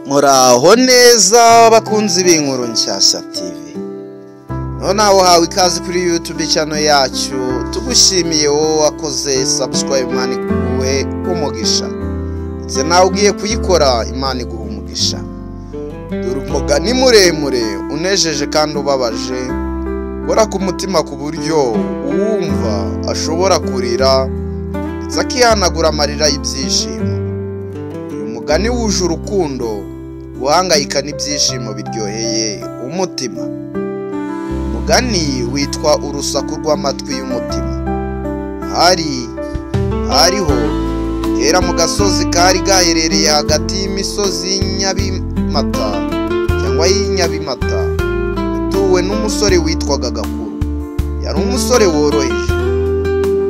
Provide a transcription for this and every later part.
Muraho neza bakunzi b'inkuru nshyashya TV. Noneho hawe ikaze kuri YouTube channel yacu. Tugushimiye wowe wakoze subscribe, Imana iguhe umugisha. Ndetse nawe ugiye kuyikora, Imana iguhe umugisha. Dore umugani muremure unejeje kandi ubabaje, gora ku mutima ku buryo uwumva ashobora kurira ndetse akihanagura amarira y'ibyishimo. Uyu mugani wuje urukundo, guhangayika n'ibyishimo biryoheye umutima. Umugani witwa urusaku rw'amatwi y'umutima. hariho kera mu gasozi kari gaherereye hagati y'imisozi y'Inyabimata cyangwa y'Inyabimata, utuwe n'umusore witwaga Gakuru. Yari umusore woroheje,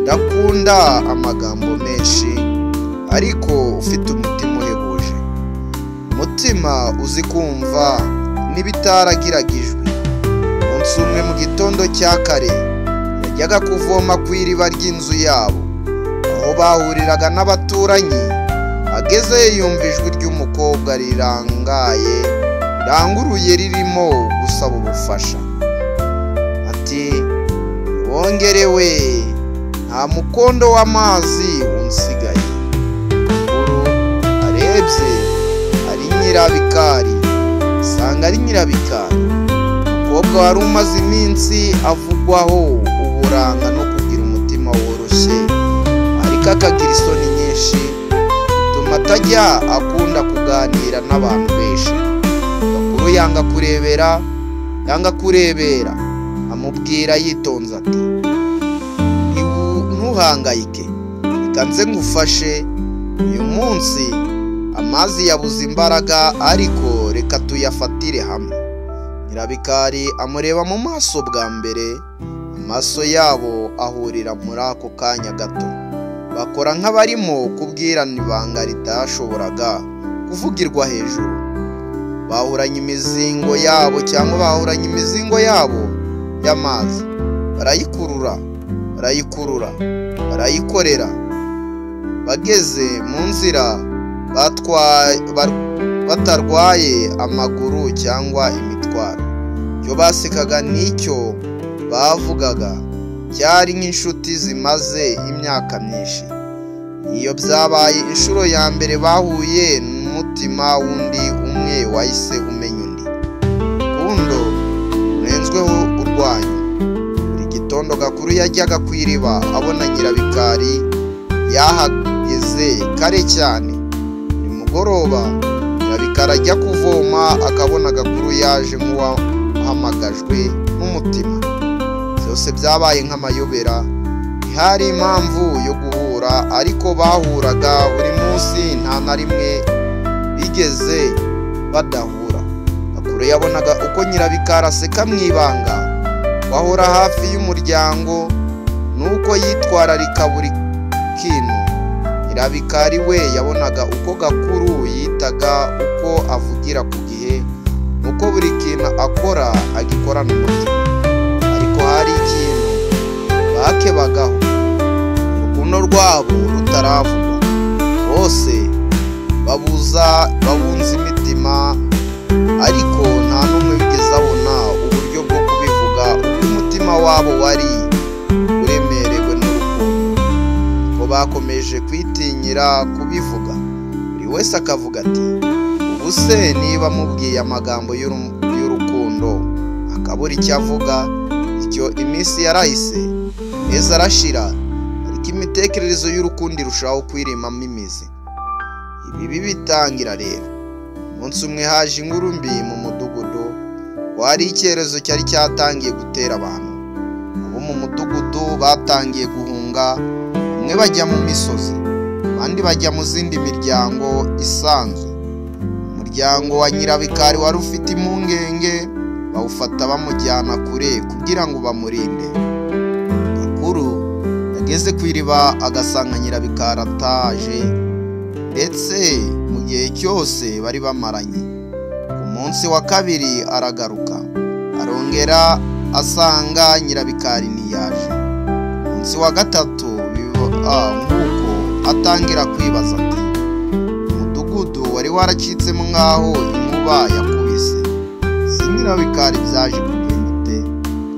udakunda amagambo menshi, ariko ufite umutima uhebuje, umutima uzi kumva n'ibitaragiraga ijwi. Umunsi umwe mu gitondo cya kare yajyaga kuvoma ku iriba ry'inzu yabo, aho bahuriraga n'abaturanyi. Agezeyo yumva ijwi ry'umukobwa riranguruye ririmo gusaba ubufasha. Ati, wongerewe, nta mukondo w'amazi unsigaye. Gakuru arebye ari Nyirabikari, asanga ari Nyirabikari, umukobwa wari umaze iminsi avugwaho uburanga no kugira umutima woroshye, ariko akagira isoni nyinshi, bituma atajya akunda kuganira n'abantu benshi. Gakuru yanga kurebera, amubwira yitonze ati, ntuhangayike, reka nze ngufashe. Uyu munsi amazi yabuze imbaraga, ariko reka tuyafatire hamwe. Nyirabikari amureba mu maso bwa mbere, amaso yabo ahurira muri ako kanya gato. Bakora nk'abarimo kubwirana ibanga ritashoboraga kuvugirwa hejuru. Bahuranye imizingo yabo y'amazi, barayikorera. Bageze mu nzira batarwaye amaguru cyangwa imitwaro. Icyo basekaga n'icyo bavugaga cyari nk'inshuti zimaze imyaka myinshi. Iyo byabaye inshuro ya mbere bahuye, n'umutima wundi umwe wahise umenya undi. Urukundo rurenzweho urwanyu. Buri gitondo Gakuru yajyaga ku iriba, abona Nyirabikari yahageze kare cyane. Nimugoroba Nyirabikari ajya kuvoma, akabona Gakuru yaje nk'uwahamagajwe n'umutima. Byose byabaye nk'amayobera, ntihari impamvu yo guhura, ariko bahuraga buri munsi, nta na rimwe bigeze badahura. Gakuru yabonaga uko Nyirabikari aseka mu ibanga, wahora hafi y'umuryango, nuko yitwararika buri kintu. Nyirabikari we yabonaga uko Gakuru yitaga, uko avugira ku gihe, nuko buri kintu akora agikorana umutima. Ariko hari ikintu bakebagaho, urukundo rwabo rutaravugwa. Bose babunze imitima, ariko nta n'umwe wigeze abona uburyo bwo kubivuga uko umutima wabo wari uremerewe n'urukundo. Ko bakomeje kwitinyira kubivuga, buri wese akavuga ati, ubu se niba mubwiye amagambo y'urukundo akabura icyo avuga, icyo iminsi yarahise, neza arashira, ariko imitekerereze y'urukundo irushaho kwirimamo imizi. Ibi bitangira rero. Umunsi umwe haje inkuru mbi mu mudugudu. Wari icyerezo cyari cyatangiye gutera abantu. Abo mu mudugudu batangiye guhunga, bamwe bajya mu misozi, abandi bajya mu zindi miryango isanzwe. Umuryango wa Nyirabikari wari ufite impungenge, bawufata bamujyana kure kugira ngo bamurinde. Gakuru yageze ku iriba, agasanga Nyirabikari ataje, ndetse mu gihe cyose bari bamaranye. Ku munsi wa kabiri aragaruka, arongera asanga Nyirabikari ntiyaje. Ku munsi wa gatatu nk'uko atangira kwibaza ati, umudugudu wari waracitsemo nk'aho inkuba yakubise. Si Nyirabikari byaje kugenda ute?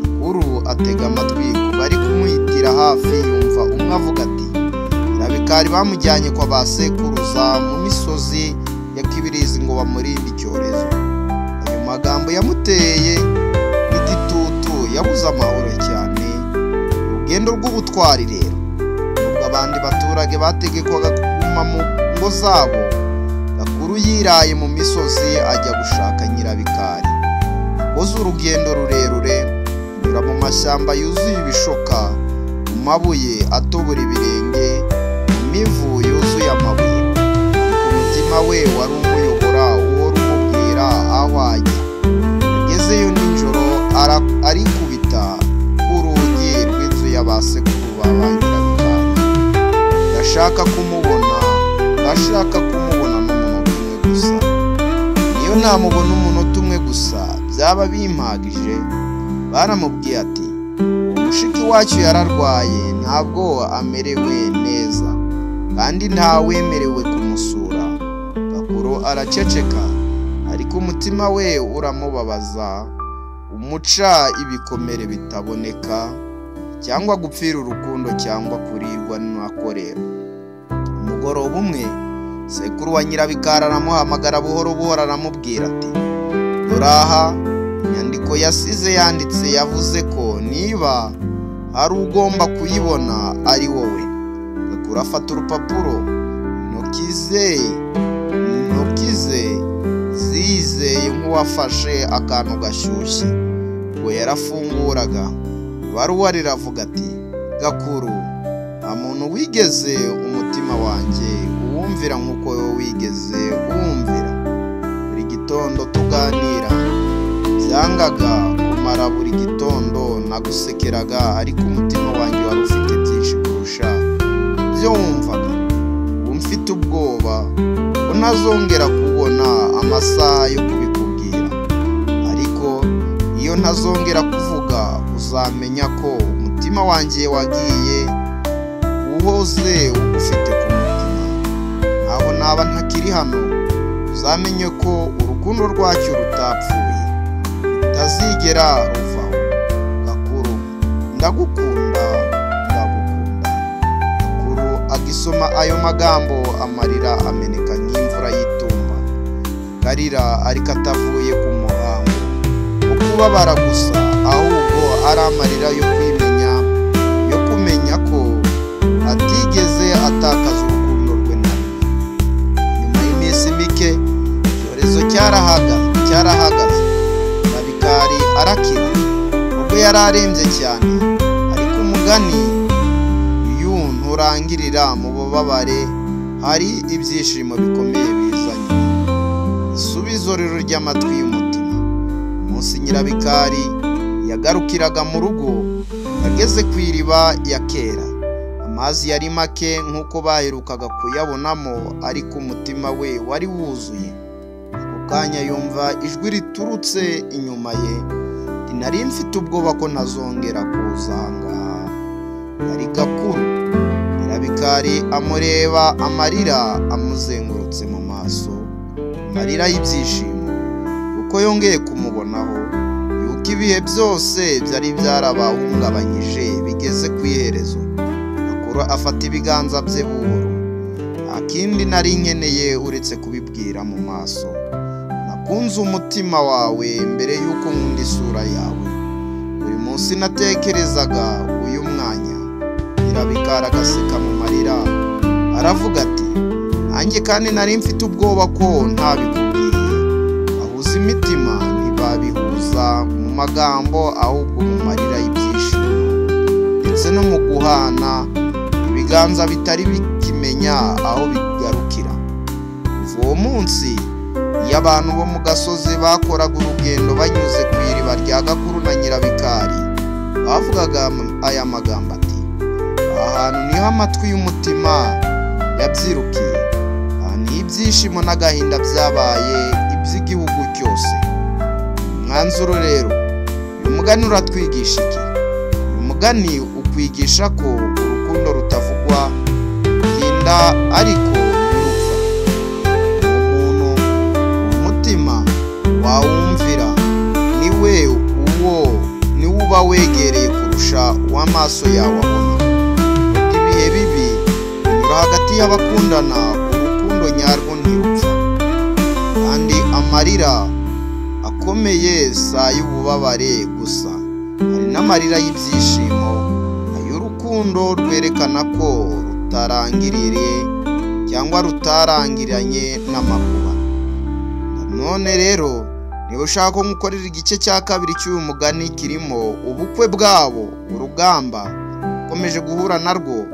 Gakuru atega amatwi ku bari kumwitira hafi, yumva umwe avuga ati Nyirabikari bamujyanye kwa ba sekuruza mu misozi ya Kibirizi ngo bamurinde icyorezo. Ayo magambo yamuteye igitutu, yabuze amahoro cyane. Urugendo rw'ubutwari rero, nubwo abandi baturage bategekwaga kuguma mu ngo zabo, Gakuru yiraye mu misozi ajya gushaka Nyirabikari. Koze urugendo rurerure, nyura mu mashyamba yuzuye ibishoka, mu mabuye atobora ibirenge, mu mivu yuzuye amabuye. Ariko umutima we wari umuyobora, uhora umubwira aho ajya. Agezeyo nijoro arikubita ku rugi rw'inzu ya ba sekuru ba Nyirabikari. Ndashaka kumubona n'umunota umwe gusa. Niyo namubona umunota umwe gusa byaba bimpagije. Baramubwiye ati mushiki wacu yararwaye, ntabwo amerewe neza kandi ntawemerewe kumusura. Gakuru araceceka, ariko umutima we uramubabaza, umuca ibikomere bitaboneka, cyangwa gupfira urukundo cyangwa kurirwa n'akorera. Umugoroba umwe sekuru wa Nyirabikari aramuhamagara buhoro buhoro, aramubwira ati dore aha inyandiko yasize yanditse, yavuze ko niba hari ugomba kuyibona ari wowe. Gakuru afata urupapuro, intoki ze zizeye nk'uwafashe akantu gashyushye. Ubwo yarafunguraga, ibaruwa riravuga ati Gakuru, nta muntu wigeze umutima wanjye uwumvira nk'uko wowe wigeze uwumvira. Buri gitondo tuganira, byangaga kumara buri gitondo nagusekeraga, ariko umutima wanjye wari ufite byinshi kurusha ibyo wumvaga. Ubu mfite ubwoba ko ntazongera kubona amasaha yo kubikubwira, ariko iyo ntazongera kuvuga uzamenya ko umutima wanjye wagiye uhoze ugufite ku mutima. Aho naba ntakiri hano, uzamenye ko urukundo rwacyo rutapfuye, rutazigera ruvaho. Gakuru, ndagukunda. Gakuru agisoma ayo magambo, amarira ameneka nk'imvura y'itumba. Karira ariko atavuye ku muhango wo kubabara gusa, ahubwo ari amarira yo kwimenya, yo kumenya ko atigeze atakaza urukundo rwe na rimwe. Nyuma y'iminsi mike icyorezo cyarahagaze. Nyirabikari arakira, ubwo yari arembye cyane, ariko umugani iyo nturangirira mu bubabare, hari ibyishimo bikomeye bizanye. Isubizo rero ry'amatwi y'umutima. Umunsi Nyirabikari yagarukiraga mu rugo, ageze ku iriba ya kera. Amazi yari make nk'uko baherukaga kuyabonamo, ariko umutima we wari wuzuye. Ako kanya yumva ijwi riturutse inyuma ye, nari mfite ubwoba ko ntazongera kuza aha ngaha. Yari Gakuru. Nyirabikari amureba, amarira amuzengurutse mu maso, amarira y'ibyishimo yuko yongeye kumubonaho, yuko ibihe byose byari byarabahungabanyije bigeze ku iherezo. Gakuru afata ibiganza bye buhoro. Nta kindi nari nkeneye uretse kubibwira mu maso. Nakunze umutima wawe mbere y'uko nkunda isura yawe. Buri munsi natekerezaga uyu mwanya. Nyirabikari agaseka mu marira, aravuga ati nanjye kandi nari mfite ubwoba ko ntabikubwiye. Ahuza imitima ntibabihuza mu magambo, ahubwo mu marira y'ibyishimo, ndetse no mu guhana ibiganza bitari bikimenya aho bigarukira. Kuva uwo munsi, iyo abantu bo mu gasozi bakoraga urugendo banyuze ku iriba rya Gakuru na Nyirabikari, bavugaga aya magambo ati aha hantu niho amatwi y'umutima yabyirukiye. Aha niho ibyishimo n'agahinda byabaye iby'igihugu cyose. Umwanzuro rero, uyu mugani uratwigisha iki? Uyu mugani ukwigisha ko urukundo rutavugwa rutinda ariko ntirupfa. Umuntu uba wegereye kurusha uw'amaso yawe abona. Ibihe bibi binyura hagati y'abakundana, urukundo nyarwo ntirupfa, kandi amarira akomeye si ay'ububabare gusa, hari n'amarira y'ibyishimo, ay'urukundo rwerekana ko rutarangiriye cyangwa rutarangiranye n'amakuba. None rero niba ushaka ko nkukorera igice cya kabiri cy'uyu mugani kirimo ubukwe bwabo, urugamba ukomeje guhura narwo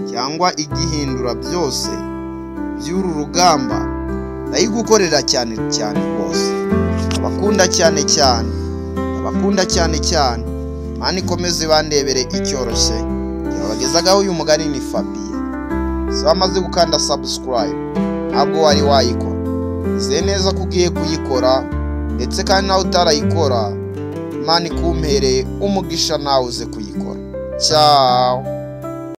cyangwa igihindura byose by'uru rugamba, ndayigukorera cyane cyane rwose. Abakunda cyane cyane, abakunda cyane cyane, Imana ikomeze bandebere icyoroshye. Yabagezagaho uyu mugani ni Fabien. Si wamaze gukanda subscribe ntabwo wari wayikora, nizeye neza ko ugiye kuyikora, ndetse kandi nawe utarayikora Imana ikumpere umugisha nawe uze kuyikora. Ciao.